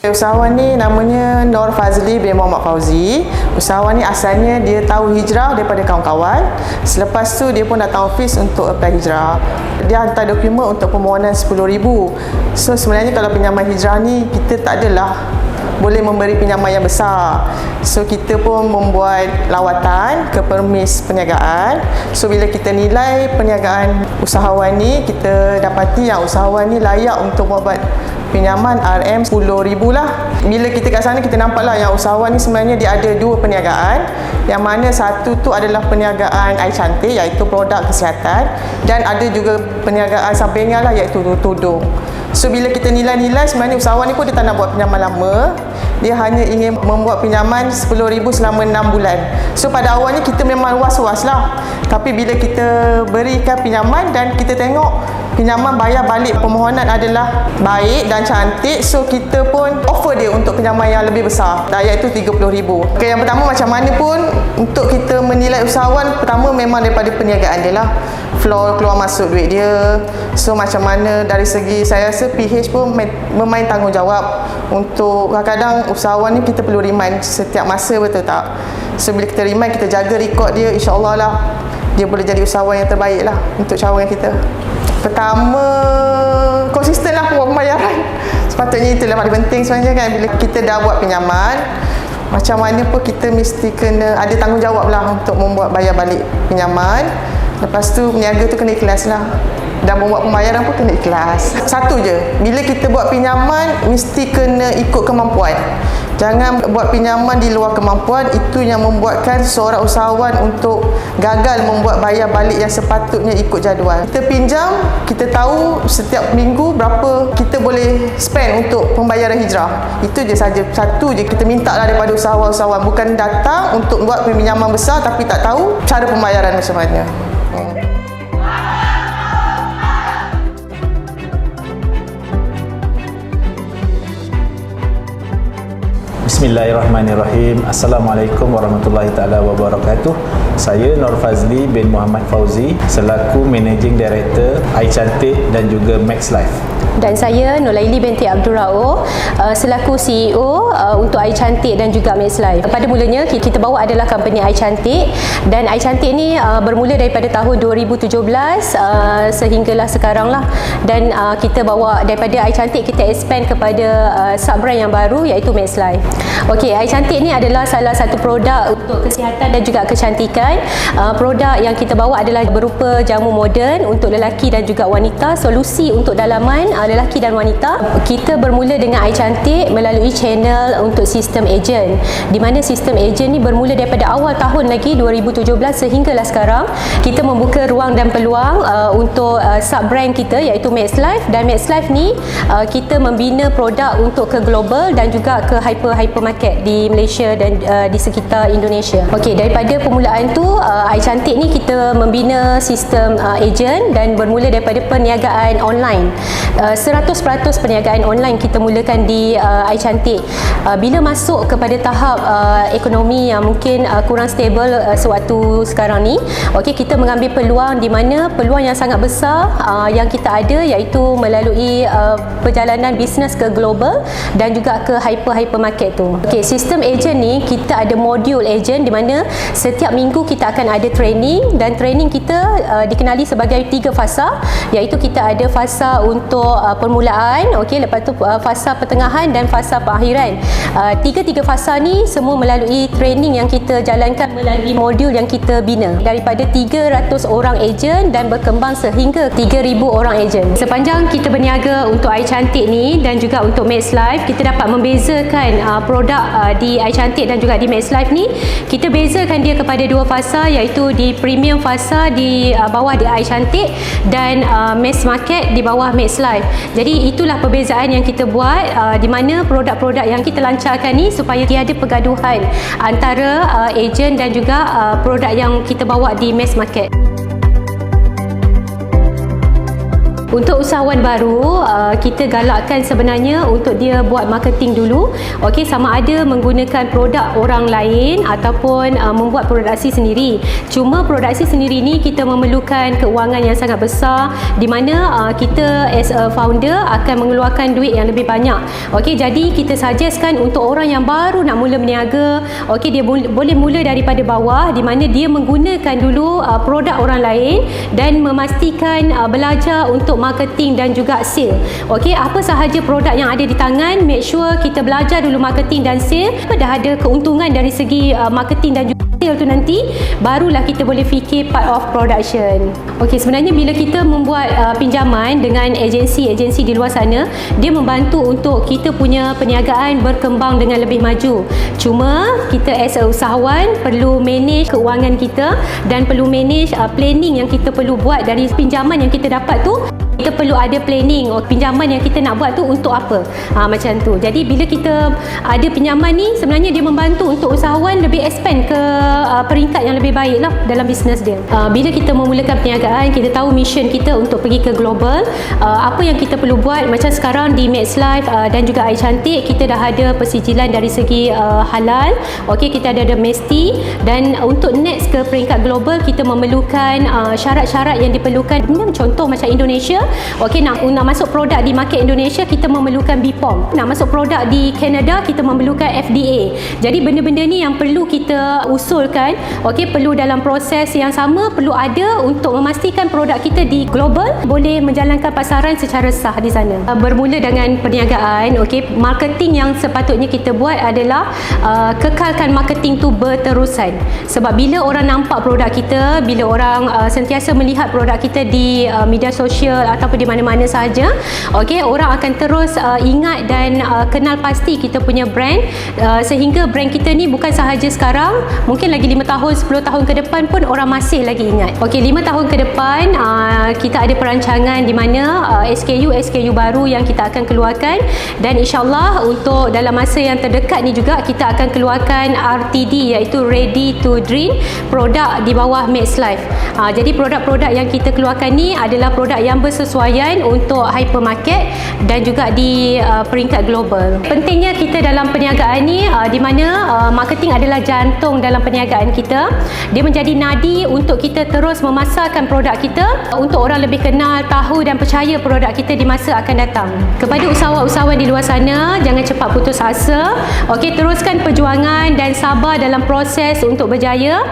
Usahawan ni namanya Nur Fazli bin Muhammad Fauzi. Usahawan ni asalnya dia tahu hijrah daripada kawan-kawan. Selepas tu dia pun datang office untuk apply hijrah. Dia hantar dokumen untuk permohonan 10,000. So sebenarnya kalau pinjaman hijrah ni kita tak adalah boleh memberi pinjaman yang besar. So kita pun membuat lawatan ke permis perniagaan. So bila kita nilai perniagaan usahawan ni, kita dapati yang usahawan ni layak untuk membuat pinjaman RM10,000 lah. Bila kita kat sana, kita nampaklah yang usahawan ni sebenarnya dia ada dua perniagaan. Yang mana satu tu adalah perniagaan air cantik, iaitu produk kesihatan, dan ada juga perniagaan sampingan lah, iaitu tudung. So bila kita nilai-nilai, sebenarnya usahawan ni pun dia tak nak buat pinjaman lama. Dia hanya ingin membuat pinjaman 10,000 selama 6 bulan. So pada awalnya kita memang was-was lah. Tapi bila kita berikan pinjaman dan kita tengok pinjaman bayar balik permohonan adalah baik dan cantik, so kita pun offer dia untuk pinjaman yang lebih besar, iaitu 30,000. Okay, yang pertama macam mana pun untuk kita menilai usahawan, pertama memang daripada perniagaan dia lah, flow keluar masuk duit dia. So macam mana dari segi, saya rasa PH pun memain tanggungjawab untuk kadang-kadang usahawan ni kita perlu remind setiap masa, betul tak? So bila kita remind, kita jaga rekod dia, insya-Allah lah dia boleh jadi usahawan yang terbaik lah untuk cawangan kita. Pertama, konsisten lah pembayaran. Sepatutnya itulah paling penting sebenarnya kan. Bila kita dah buat pinjaman, macam mana pun kita mesti kena ada tanggungjawab lah untuk membuat bayar balik pinjaman. Lepas tu peniaga tu kena ikhlas lah, dan membuat pembayaran pun kena ikhlas. Satu je, bila kita buat pinjaman mesti kena ikut kemampuan. Jangan buat pinjaman di luar kemampuan. Itu yang membuatkan seorang usahawan untuk gagal membuat bayar balik yang sepatutnya ikut jadual. Kita pinjam, kita tahu setiap minggu berapa kita boleh spend untuk pembayaran hijrah. Itu je saja. Satu je kita minta lah daripada usahawan-usahawan. Bukan datang untuk buat pinjaman besar tapi tak tahu cara pembayaran macam mana. Bismillahirrahmanirrahim. Assalamualaikum warahmatullahi taala wabarakatuh. Saya Nur Fazli bin Muhammad Fauzi selaku Managing Director Air Cantik dan juga Max Life. Dan saya Nolaili binti Abdul Rauf selaku CEO untuk Air Cantik dan juga Max Life. Pada mulanya kita bawa adalah company Air Cantik, dan Air Cantik ni bermula daripada tahun 2017 sehinggalah sekarang lah. Dan kita bawa daripada Air Cantik, kita expand kepada sub-brand yang baru iaitu Max Life. Okey, Air Cantik ni adalah salah satu produk untuk kesihatan dan juga kecantikan. Produk yang kita bawa adalah berupa jamu moden untuk lelaki dan juga wanita, solusi untuk dalaman lelaki dan wanita. Kita bermula dengan Air Cantik melalui channel untuk sistem ejen, di mana sistem ejen ni bermula daripada awal tahun lagi 2017 sehinggalah sekarang. Kita membuka ruang dan peluang untuk sub-brand kita iaitu Max Life, dan Max Life ni kita membina produk untuk ke global dan juga ke hypermarket di Malaysia dan di sekitar Indonesia. Okey, daripada permulaan tu Air Cantik ni kita membina sistem ejen dan bermula daripada perniagaan online. 100% perniagaan online kita mulakan di Air Cantik. Bila masuk kepada tahap ekonomi yang mungkin kurang stable sewaktu sekarang ni, okey, kita mengambil peluang di mana peluang yang sangat besar yang kita ada iaitu melalui perjalanan bisnes ke global dan juga ke hypermarket tu. Okey, sistem ejen ni kita ada modul ejen di mana setiap minggu kita akan ada training, dan training kita dikenali sebagai 3 fasa, iaitu kita ada fasa untuk permulaan, okey, lepas tu fasa pertengahan dan fasa perakhiran. Tiga fasa ni semua melalui training yang kita jalankan melalui modul yang kita bina. Daripada 300 orang ejen dan berkembang sehingga 3,000 orang ejen. Sepanjang kita berniaga untuk Air Cantik ni dan juga untuk Max Life, kita dapat membezakan produk di Air Cantik dan juga di Max Life ni. Kita bezakan dia kepada 2 fasa, iaitu di premium fasa di bawah di Air Cantik dan mass market di bawah Max Life. Jadi itulah perbezaan yang kita buat di mana produk-produk yang kita lancarkan ni supaya tiada pergaduhan antara ejen dan juga produk yang kita bawa di mass market. Untuk usahawan baru, kita galakkan sebenarnya untuk dia buat marketing dulu. Okey, sama ada menggunakan produk orang lain ataupun membuat produksi sendiri. Cuma produksi sendiri ni kita memerlukan keuangan yang sangat besar, di mana kita as a founder akan mengeluarkan duit yang lebih banyak. Okey, jadi kita suggestkan untuk orang yang baru nak mula berniaga, okey, dia boleh mula daripada bawah, di mana dia menggunakan dulu produk orang lain dan memastikan belajar untuk marketing dan juga sale. Okey, apa sahaja produk yang ada di tangan, make sure kita belajar dulu marketing dan sale. Dah ada keuntungan dari segi marketing dan juga sale tu, nanti barulah kita boleh fikir part of production. Okey, sebenarnya bila kita membuat pinjaman dengan agensi-agensi di luar sana, dia membantu untuk kita punya perniagaan berkembang dengan lebih maju. Cuma kita as a usahawan perlu manage keuangan kita dan perlu manage planning yang kita perlu buat dari pinjaman yang kita dapat tu. Kita perlu ada planning, pinjaman yang kita nak buat tu untuk apa, macam tu. Jadi bila kita ada pinjaman ni, sebenarnya dia membantu untuk usahawan lebih expand ke peringkat yang lebih baik lah dalam bisnes dia. Bila kita memulakan perniagaan, kita tahu mission kita untuk pergi ke global. Apa yang kita perlu buat, macam sekarang di Max Life dan juga Air Cantik, kita dah ada persijilan dari segi halal. Okey, kita ada domestik, dan untuk next ke peringkat global kita memerlukan syarat-syarat yang diperlukan. Contoh macam Indonesia, okey, nak masuk produk di market Indonesia, kita memerlukan BPOM. Nak masuk produk di Canada, kita memerlukan FDA. Jadi benda-benda ni yang perlu kita usulkan. Okey, perlu dalam proses yang sama, perlu ada untuk memastikan produk kita di global boleh menjalankan pasaran secara sah di sana. Bermula dengan perniagaan, okey, marketing yang sepatutnya kita buat adalah kekalkan marketing tu berterusan. Sebab bila orang nampak produk kita, bila orang sentiasa melihat produk kita di media sosial ataupun di mana-mana sahaja, okey, orang akan terus ingat dan kenal pasti kita punya brand, sehingga brand kita ni bukan sahaja sekarang, mungkin lagi 5 tahun, 10 tahun ke depan pun orang masih lagi ingat. Okey, 5 tahun ke depan kita ada perancangan di mana SKU baru yang kita akan keluarkan, dan insyaAllah untuk dalam masa yang terdekat ni juga kita akan keluarkan RTD, iaitu Ready to Drink, produk di bawah Max Life. Jadi produk-produk yang kita keluarkan ni adalah produk yang bersesuaian untuk hypermarket dan juga di peringkat global. Pentingnya kita dalam perniagaan ni, di mana marketing adalah jantung dalam perniagaan kita. Dia menjadi nadi untuk kita terus memasarkan produk kita untuk orang lebih kenal, tahu dan percaya produk kita di masa akan datang. Kepada usahawan-usahawan di luar sana, jangan cepat putus asa. Okey, teruskan perjuangan dan sabar dalam proses untuk berjaya.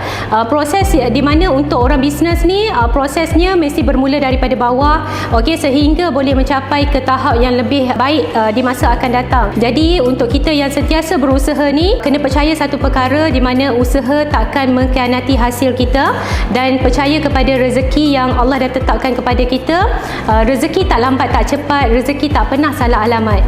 Proses di mana untuk orang bisnes ni, prosesnya mesti bermula daripada bawah, okey, sehingga boleh mencapai ke tahap yang lebih baik di masa akan datang. Jadi untuk kita yang sentiasa berusaha ni, kena percaya satu perkara, di mana usaha takkan mengkhianati hasil kita, dan percaya kepada rezeki yang Allah dah tetapkan kepada kita. Rezeki tak lambat tak cepat, rezeki tak pernah salah alamat.